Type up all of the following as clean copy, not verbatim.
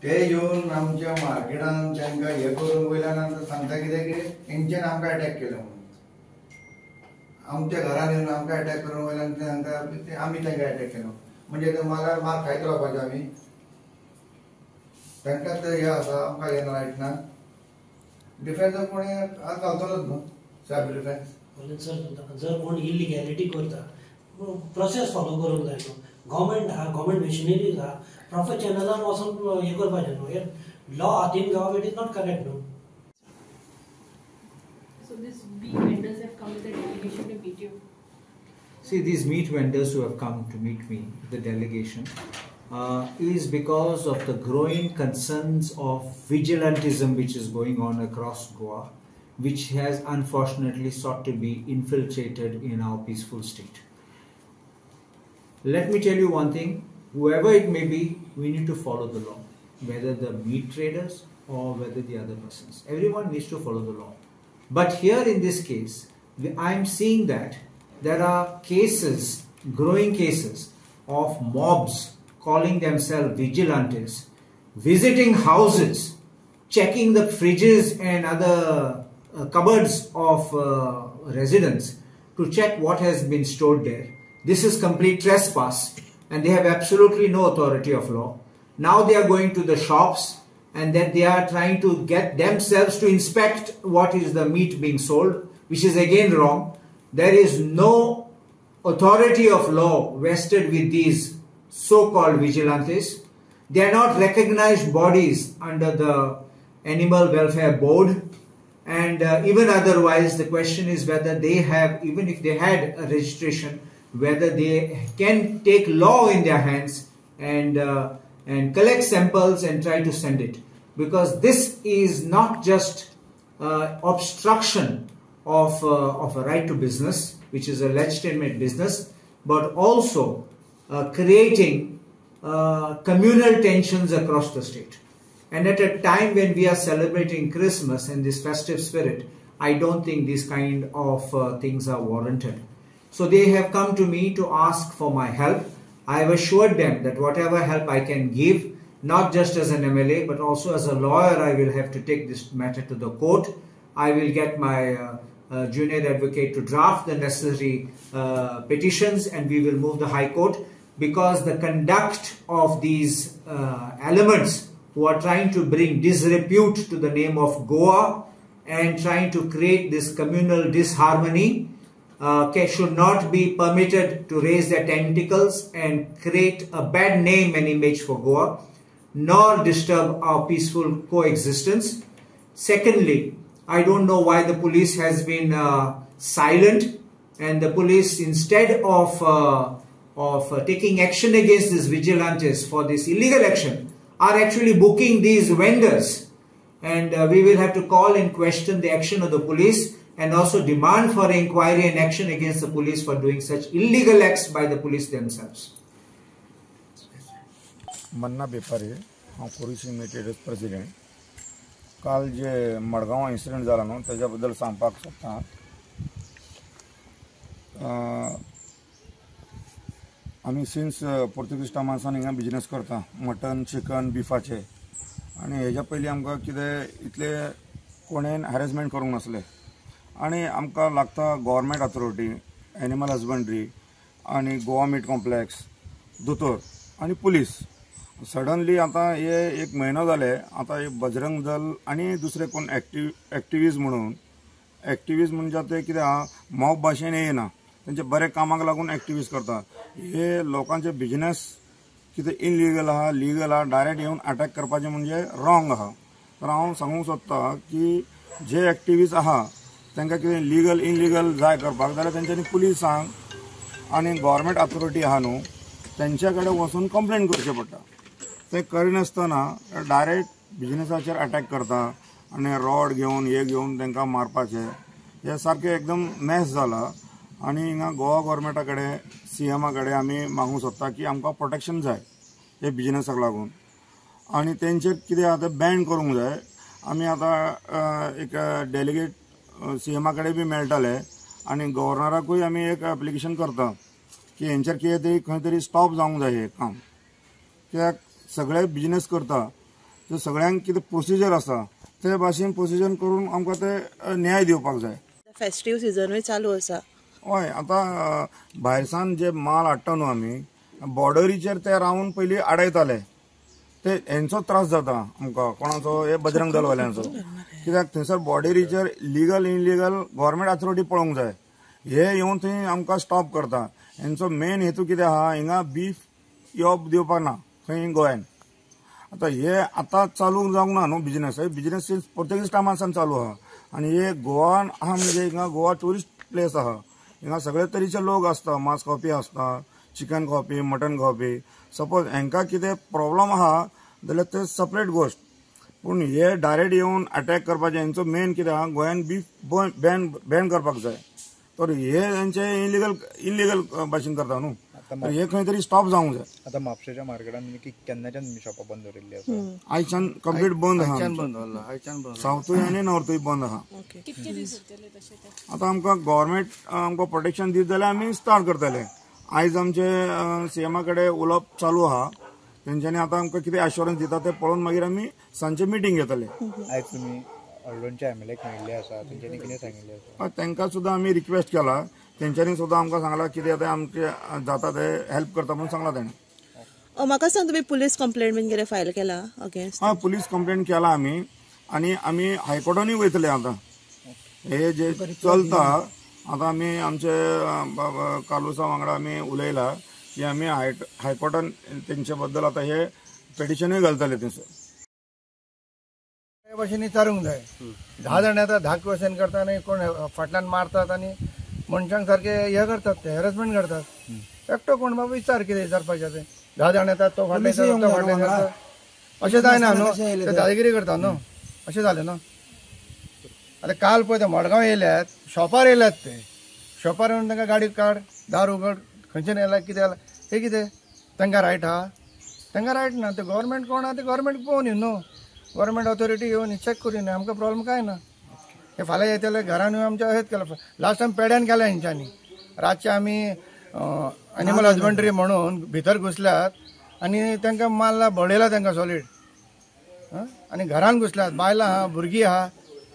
ते येऊन आमच्या मार्केटान तांकां हे करून वयल्यान आमकां सांगता कितें की हेंच्यान आमकां अटॅक केलो म्हणून आमच्या घरान येवन आमकां अटॅक करून वयल्यान तांकां आमी तांकां अटॅक केलो म्हणजे मला मार खायत रावपाचें आमी तांकां हे आसा आमकां हे रायट ना डिफेन्स कोणी आज घालतलोच न्हू सेल्फ डिफेन्स जर कोण इलिगॅलिटी करता प्रोसेस फॉलो करूंक जाय न्हू गव्हर्मेंट आहा गव्हर्मेंट मशिनरीज आहा प्रॉपर चॅनलान वचून हे करपाचें न्हू हे लॉ हातीन घेवप इट इज नॉट करेक्ट न्हू. So these meat vendors have come with a delegation to meet you. See, these meat vendors who have come to meet me, the delegation, is because of the growing concerns of vigilantism which is going on across Goa, which has unfortunately sought to be infiltrated in our peaceful state. Let me tell you one thing, whoever it may be, we need to follow the law, whether the meat traders or whether the other persons. Everyone needs to follow the law. But here in this case, I am seeing that there are cases, growing cases of mobs calling themselves vigilantes, visiting houses, checking the fridges and other cupboards of residents to check what has been stored there. This is complete trespass and they have absolutely no authority of law. Now they are going to the shops and that they are trying to get themselves to inspect what is the meat being sold, which is again wrong. There is no authority of law vested with these so-called vigilantes. They are not recognized bodies under the Animal Welfare Board, and even otherwise the question is whether they have, even if they had a registration, whether they can take law in their hands and collect samples and try to send it, because this is not just obstruction of a right to business, which is a legitimate business, but also creating communal tensions across the state. And at a time when we are celebrating Christmas and this festive spirit, I don't think these kind of things are warranted. So they have come to me to ask for my help. I have assured them that whatever help I can give, not just as an MLA, but also as a lawyer, I will have to take this matter to the court. I will get my junior advocate to draft the necessary petitions and we will move the High Court, because the conduct of these elements who are trying to bring disrepute to the name of Goa and trying to create this communal disharmony should not be permitted to raise their tentacles and create a bad name and image for Goa, nor disturb our peaceful coexistence. Secondly, I don't know why the police has been silent, and the police, instead of taking action against these vigilantes for this illegal action, are actually booking these vendors. And we will have to call and question the action of the police and also demand for inquiry and action against the police for doing such illegal acts by the police themselves. Manna बेपारी, हांव कुरुशी meet president. काल जे Madgaon incident जाला न्हू तेज्या बद्दल सांगपाक सोदतां. आमी सिन्स पोर्तुगीज टायमासान हिंगा बिजनेस करता, मटन चिकन बिफाचे, आनी हेज्या पयलीं आमकां कितें इतले कोणेन हॅरेसमेंट करूंक नासले. आनी आमकां लागता गव्हर्मेंट अथॉरिटी, एनिमल हजबंड्री आनी गोवा मीट कॉम्प्लेक्स, दोतोर आनी पुलीस. सडनली आतां हे एक म्हयनो जाले, आतां हे बजरंग दल आनी दुसरे कोण एक्टिविस्ट म्हणून, एक्टिविस्ट म्हणजे ते कितें आहा, मॉब भाशेन येना, तेंचे बरे कामाक लागून एक्टिविस्ट करता. हे लोकांचे बिजनेस कितें इनलिगल आहा लिगल आहा डायरेक्ट येवन अटॅक करपाचें म्हणजे रॉंग आहा. तर हांव सांगूंक सोदतां की जे एक्टिविस्ट आहा तांकां कितें लिगल इनलिगल जाय करपाक जाल्यार तेंच्यांनी पुलिसांक आनी गव्हर्मेंट अथॉरिटी आहा न्हू तेंच्या कडेन वचून कंप्लेन करचें पडटा. ते करिनासतना डायरेक्ट बिजनेसाचेर अटॅक करता आनी रॉड घेवन हे घेवन तांकां मारपाचें. हे सारकें एकदम मॅस जाला. आनी हिंगा गोवा गव्हर्मेंटा कडेन CMा कडेन आमी मागूंक सोदता की आमकां प्रोटेक्शन जाय हे बिजनेसाक लागून, आनी तेंचेर कितें आहा तें बॅन करूंक जाय. आमी आतां एक डेलिगेट CMा कडेन बी मेळटले आनी गव्हर्नराकूय आमी एक एप्लिकेशन करता की हेंचेर कितें तरी खंय तरी स्टॉप जावंक जाय हे काम. कित्याक सगळे बिजनेस करता ते सगळ्यांक कितें प्रोसिजर आसा ते भाशेन प्रोसिजर करून आमकां ते न्याय दिवपाक जाय. फेस्टिव सिजनूय चालू आसा. हय, आतां भायरसान जे माल हाडटा न्हू आमी बॉर्डरीचेर ते रावन पयलीं आडयताले ते हेंचो त्रास जाता आमकां कोणाचो हे बजरंग दलवाल्यांचो. कित्याक थंयसर बॉर्डरीचेर लिगल इनलिगल गव्हर्मेंट अथॉरिटी पळोवंक जाय. हे येवन थंय आमकां स्टॉप करता. हेंचो मेन हेतू कितें आहा हिंगा बीफ येवप दिवपाक ना खंय गोंयान. आतां हे आतां चालू जावंक ना न्हू बिजनेस. हे बिजनेस सिन्स पोर्तुगीज टायमासान चालू आहा आनी हे गोवान आहा म्हणजे हिंगा गोवा ट्युरिस्ट प्लेस आहा. हिंगा सगळे तरेचे लोक आसता. मांस खावपी आसता, चिकन खावपी, मटन खावपी. सपोज हांकां कितें प्रॉब्लम आहा जाल्यार ते सेपरेट गोश्ट. पूण हे डायरेक्ट येवन अटॅक करपाचें हेंचो मेन कितें आहा गोंयान बीफ बॅन करपाक जाय. तर हे हेंचे इलिगल भाशेन करता न्हू. हे खंय तरी स्टॉप जावंक जाय. आतां म्हापशेच्या मार्केटान केन्नाच्यान शॉपां बंद दवरिल्ली आसा. आयच्यान कंप्लीट बंद आहा. सावथूय आनी नॉर्थूय बंद आहा. आतां आमकां गव्हर्मेंट आमकां प्रोटेक्शन दीत जाल्यार आमी स्टार्ट करतले. आयज आमचे सीएमा कडेन उलोवप चालू आहा. तेंच्यांनी आतां आमकां कितें एश्युरन्स दिता ते पळोवन मागीर आमी सांजचे मिटींग घेतले. आयज तुमी हळडोणच्या एमएलएक मेळिल्ले आसा, तेंच्यांनी कितें सांगिल्लें आसा? तांकां सुद्दां आमी रिक्वेस्ट केला. तेंच्यांनी सुद्दां आमकां सांगलां कितें आतां आमचे जाता ते हेल्प करता म्हणून सांगलां ताणें. म्हाका सांग तुमी पुलीस कंप्लेंट बीन कितें फायल केला अगेन्स्ट? हय, पुलीस कंप्लेंट केला आमी आनी आमी हायकोर्टानूय वयतले. आतां हे जे चलता आतां आमी आमचे कालुसा वांगडा आमी उलयला की आमी हायकोर्टान तेंचे बद्दल आतां हे पिटिशनूय घालतले थंयसर. हे भाशेन विचारूंक जाय. 10 जाण येतात, 10 क्वेश्चन करतात आनी कोण फाटल्यान मारतात आनी मनशांक सारखे हे करतात, ते हॅरेसमेंट करतात. एकटो कोण बाबा विचार कितें विचारपाचें तें. 10 जाण येतात, तो फाटल्यान तो फाटल्यान येता. अशें जायना न्हू. ते दादागिरी करतात न्हू. अशें जालें न्हू. आतां काल पळय ते मडगांव येयल्यात, शॉपार येयल्यात. ते शॉपार येवन तांकां गाडी काड, दार उगड, खंयच्यान येयला कितें जाला हे कितें तांकां रायट आहा? तांकां रायट ना. ते गव्हर्मेंट कोण आहा ते गव्हर्मेंट पळोवन येवन न्हू. गव्हर्मेंट ऑथॉरिटी येवन चॅक करून आमकां प्रॉब्लेम काय ना. हे फाल्यां येतले घरान येवन आमच्या अशेंच केलां. लास्ट टायम पेड्यान केलें हेंच्यांनी. रातचे आमी एनिमल हजबंड्री म्हणून भितर घुसल्यात आनी तांकां मारला, बडयला तांकां सॉलीड. आनी घरान घुसल्यात. बायलां आहा, भुरगीं आहा.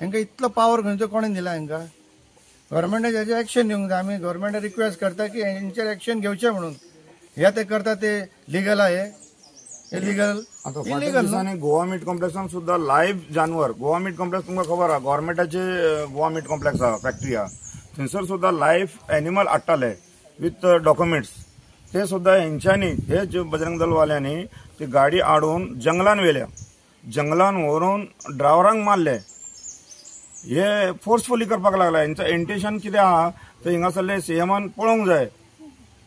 हांकां इतलो पावर खंयचो कोणें दिला हांकां? गव्हर्मेंटाचे हेजेर एक्शन दिवंक जाय. आमी गव्हर्मेंटाक रिक्वेस्ट करता की हेंचेर एक्शन घेवचें म्हणून. हे ते करता ते लिगल आहे, हे इलिगल. दिसांनी गोवा मीट कॉम्प्लेक्सान सुद्दां लायव्ह जानवर, गोवा मीट कॉम्प्लेक्स तुमकां खबर आहा गव्हर्मेंटाचे गोवा मीट कॉम्प्लेक्स आहा, फॅक्टरी आहा. थंयसर सुद्दां लायव्ह एनिमल हाडटाले विथ डॉक्युमेंट्स. ते सुद्दां हेंच्यांनी हे बजरंग दलवाल्यांनी ती गाडी हाडून जंगलान व्हेल्या. जंगलान व्हरून ड्रायव्हरांक मारले. हे फोर्सफुली करपाक लागला. हेंचो इंटेंशन कितें आहा ते हिंगासरले सीएमान पळोवंक जाय.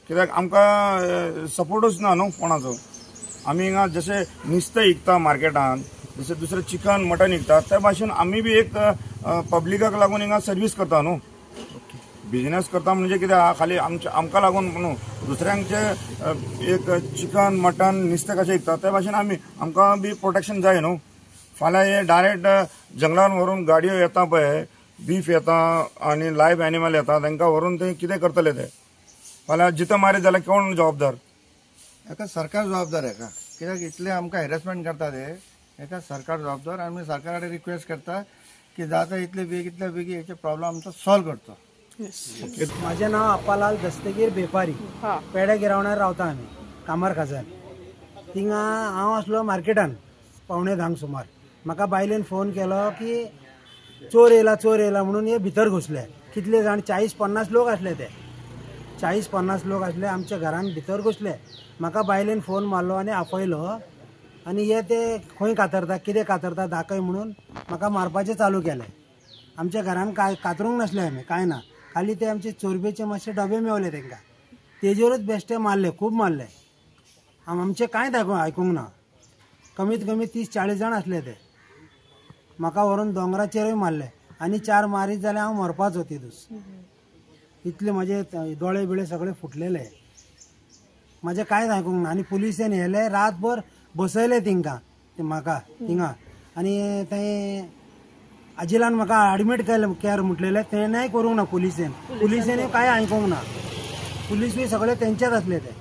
कित्याक आमकां सपोर्टूच ना न्हू कोणाचो. आमी हिंगा जशे नुस्तें विकता मार्केटान, जशें दुसरें चिकन मटन विकतात त्या भाशेन आमी बी एक पब्लिकाक लागून हिंगा सर्वीस करता न्हू. बिजनेस करता म्हणजे कितें आहा खाली आमकां लागून न्हू. दुसऱ्यांचे एक चिकन मटन नुस्तें कशें विकतात त्या भाशेन आमकां बी प्रोटेक्शन जाय न्हू. फाल्यां हे डायरेक्ट जंगलान व्हरून गाडयो येता पळय, बीफ येता आनी लायव्ह एनिमल येता, तांकां व्हरून ते कितें करतले ते? फाल्यां जितो मारीत जाल्यार कोण जबाबदार? हेका सरकार जबाबदार. हेका कित्याक इतले आमकां हॅरेसमेंट करता ते, हेका सरकार जबाबदार. आमी सरकारा कडेन रिक्वेस्ट करता की जाता इतले बेगी हेचे प्रॉब्लेम आमचो सॉल्व करचो. माझे नाव अप्पालाल दस्तगीर बेपारी. पेड्या गिरावणार रावता आमी कामार खाजार. थिंगा हांव आसलो मार्केटान 9:45 सुमार. म्हाका बायलेन फोन केलो की चोर येयला म्हणून हे भितर घुसले. कितले जाण 40-50 लोक आसले. ते 40-50 लोक आसले आमच्या घरान भितर घुसले. म्हाका बायलेन फोन मारलो आनी आपयलो आनी हे ते खंय कातरता, कितें कातरता दाखय म्हणून म्हाका मारपाचें चालू केलें. आमच्या घरान काय कातरूंक नासले आमी, काय ना. खाली ते आमचे चोरबेचे मातशे डबे मेवले तांकां. तेजेरूच बेश्टे मारले, खूब मारले. आमचे कांयच आयकूंक ना. कमीत कमी 30-40 जाण आसले ते. म्हाका व्हरून दोंगराचेरूय मारले आनी 4 मारीत जाल्यार हांव मरपाचो ती दीस. इतले म्हाजे दोळे बिळे सगळे फुटलेले. म्हाजें कांयच आयकूंक ना. आनी पुलिसेन येयले, रातभर बसयले तिंका म्हाका थिंगा. आनी थंय आजिलान म्हाका एडमीट केर म्हटलेले, तेणेंय करूंक ना पुलिसेनूय कांय आयकूंक ना. पुलीसूय सगळे तेंचेच आसले ते.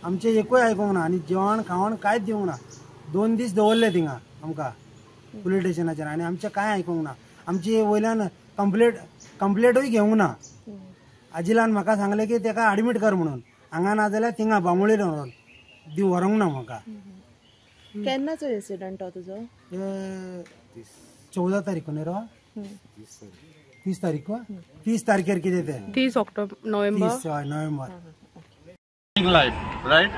आमचे एकूय आयकूंक ना. आनी जेवण खावण कांयच दिवंक ना. 2 दीस दवरले थिंगा आमकां पुलीस स्टेशनाचेर आनी आमचें कांय आयकूंक ना. आमची वयल्यान कंप्लेटूय घेवंक ना. आजिलान म्हाका सांगलें की तेका एडमीट कर म्हणून, हांगा ना जाल्यार थिंगा बांबोळीर व्हरोंक ना म्हाका. केन्नाचो एक्सिडंट हो तुजो? 14 तारीख न्ही रे, 30 तारीख 30 तारखेर कितें तें 30 November. 30 November. Life, right?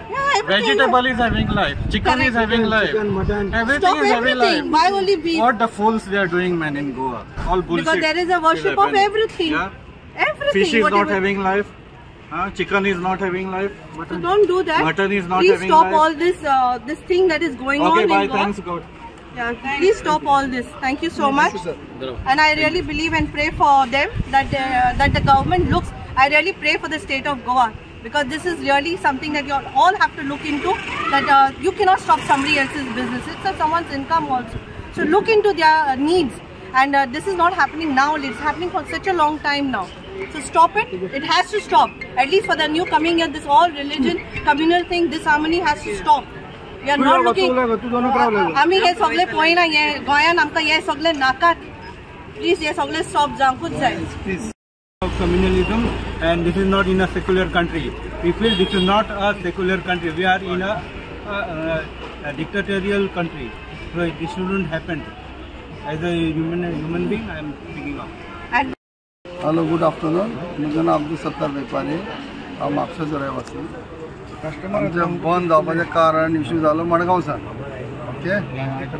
Vegetable is having life. Chicken is having life. Chicken, mutton. Everything is having life. Why only beef? What the fools they are doing, man, in Goa? All bullshit. Because there is a worship of everything. Yeah. Everything. Fish is not whatever. having life. Chicken is not having life. So don't do that. Mutton is not Please having stop life. all this thing that is going on. Okay, bye. in Goa. Thanks, God. Yeah, please stop all this. Thank you so much. And I really believe and pray for them that that the government looks. I really pray for the state of Goa, because this is really something that you all have to look into. That you cannot stop somebody else's business. It's someone's income also. So look into their needs. And this is not happening now. It's happening for such a long time now. So stop it. It has to stop. At least for the new coming year, this all religion, communal thing, this harmony has to stop. We are not looking. आम्ही हे सगळे पळयना. हे गोंयान आमकां हे सगळे नाकात. प्लीज हे सगळे स्टॉप जावंकूच जाय. Communalism, and this is not in a secular country. We feel this is not a secular country. We are in a dictatorial country. So this shouldn't happen. As a human being, I am speaking up. Hello, good afternoon. म्हजें नांव अब्दुल सत्तार वेपारी. हांव म्हापशेचो रहिवासी. आमचें बंद जावपाचें कारण issue जालो मडगांवसान. ओके,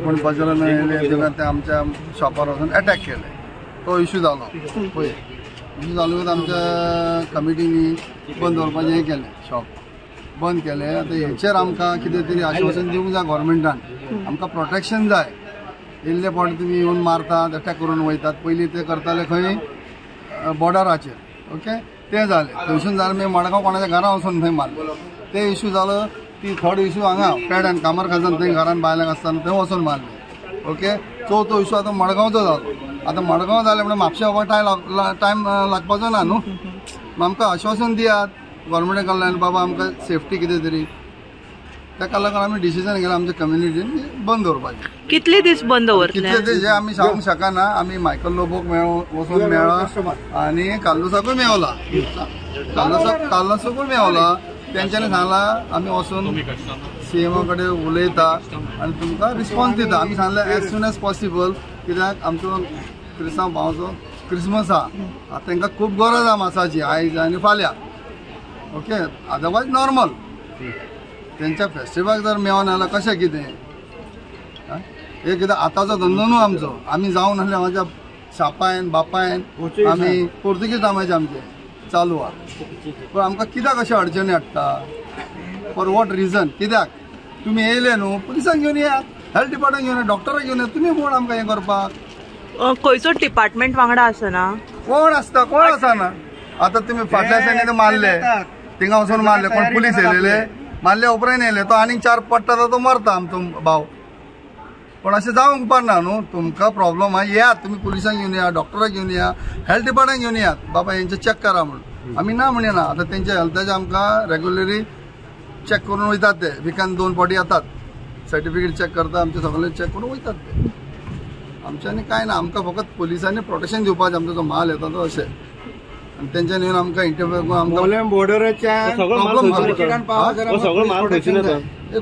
कोण बजरन येयले तेन्ना ते आमच्या शॉपार वचून अटॅक केले. तो इश्यू जालो. पळय, इश्यू जालो की आमच्या कमिटीनी बंद दवरपाचें हें केलें, शॉप बंद केलें. आतां हेचेर आमकां कितें तरी आश्वासन दिवंक जाय गव्हर्मेंटान. आमकां प्रोटेक्शन जाय. इल्ले पोट तुमी येवन मारतात, अटॅक करून वयतात. पयलीं ते करताले खंय बॉर्डराचेर. ओके, तें जालें. थंयसून जालें मागीर मडगांव कोणाच्या घरा वचून थंय मारलें. ते इश्यू जालो. ती थर्ड इश्यू हांगा पेड आनी कामर खाजन थंय घरान बायलांक आसतना थंय वचून मारलें. ओके, चवथो इश्यू आतां मडगांवचो जालो. आतां मडगांव जालें म्हणल्यार म्हापशा हो टायम लागपाचो ना न्हू. आमकां आश्वासन दियात गव्हर्मेंटा कडल्यान, बाबा आमकां सेफ्टी कितें तरी. ताका लागून आमी डिसिजन घेतलें आमच्या कम्युनिटीन बंद दवरपाचें. कितले दीस बंद दवरतले? कितले दीस जे आमी सांगूंक शकना. आमी मायकल लोबोक वचून मेळ्ळा आनी काल्लुसाकूय मेवला. काल्लुसाकूय मेवला. तेंच्यांनी सांगलां आमी वचून सीएमओ कडेन उलयता आनी तुमकां रिस्पॉन्स दिता. आमी सांगलें एज सून एज पॉसिबल, कित्याक आमचो क्रिस्तांव भावाचो क्रिसमस आहा. आतां तांकां खूब गरज आहा मासाची, आयज आनी फाल्यां. Okay, otherwise normal. तेंच्या फेस्टिवलाक जर मेळोन जाल्यार कशें कितें? हे कितें आतांचो धंदो न्हू आमचो. आमी जावन नासले म्हाज्या शापायन बापायन आमी पोर्तुगीज नांवाचे आमचे चालू आहा. पूण आमकां कित्याक अशें अडचणी हाडटा? For what reason? कित्याक तुमी येयले न्हू, पुलिसांक घेवन येयात, हेल्थ डिपार्टमेंट घेवन येयात, डॉक्टराक घेवन येयात. तुमी कोण आमकां हें करपाक? खंयचो डिपार्टमेंट वांगडा आसना? कोण आसता? कोण आसना. आतां तुमी फाटल्या दिसांनी मारले, थिंगा वचून मारले. कोण पुलीस येयलेले? मारले उपरांत येयले. तो आनीक 4 पडटा तो मरता आमचो भाव. पण अशें जावंक उपकारना न्हू. तुमकां प्रॉब्लम आहा, येयात तुमी पुलिसांक घेवन येयात, डॉक्टराक घेवन येयात, हेल्थ डिपार्टमेंट घेवन येयात. बाबा हेंचें चॅक करा म्हणून. आमी ना म्हणना. आतां तेंच्या हेल्थाचें आमकां रेग्युलरी चॅक करून वयतात ते. विकान 2 फावटी येतात, सर्टिफिकेट चॅक करता, आमचे सगळे चॅक करून वयतात ते. आमच्यांनी कांय ना. आमकां फकत पुलिसांनी प्रोटेक्शन दिवपाचें. आमचो जो माल येता तो अशें. आनी तेंच्यांनी येवन आमकां इंटरव्यू करून आमकां बॉर्डराच्या प्रॉब्लम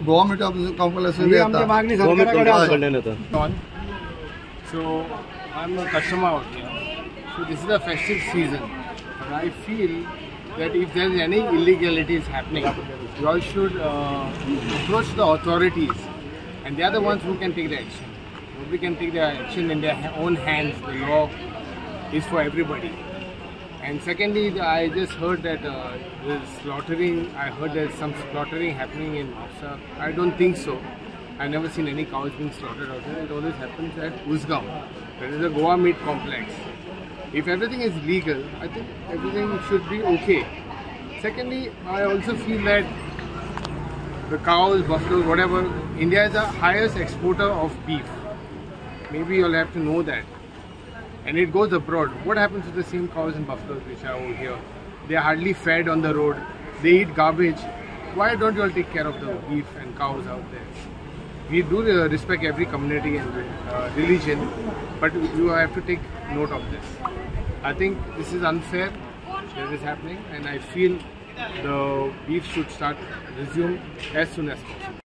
गोवा मिट कंपल्सरी येता. So I'm a customer out here. So this is a festive season. And I feel that if there is any illegalities happening, you all should approach the authorities, and they are the ones who can take the action. Nobody can take the action in their own hands. The law is for everybody. And secondly, I just heard that there's slaughtering. I heard there's some slaughtering happening in Mapsa. I don't think so. I've never seen any cows being slaughtered out there. It always happens at Usgaon. There is a Goa meat complex. If everything is legal, I think everything should be okay. Secondly, I also feel that the cows, buffaloes, whatever, India is the highest exporter of beef. Maybe you'll have to know that. And it goes abroad. What happens to the same cows and buffaloes which are over here? They are hardly fed on the road. They eat garbage. Why don't you all take care of the beef and cows out there? we do respect every community and religion, but you have to take note of this. I think this is unfair that is happening, and I feel the beef should start resume as soon as possible.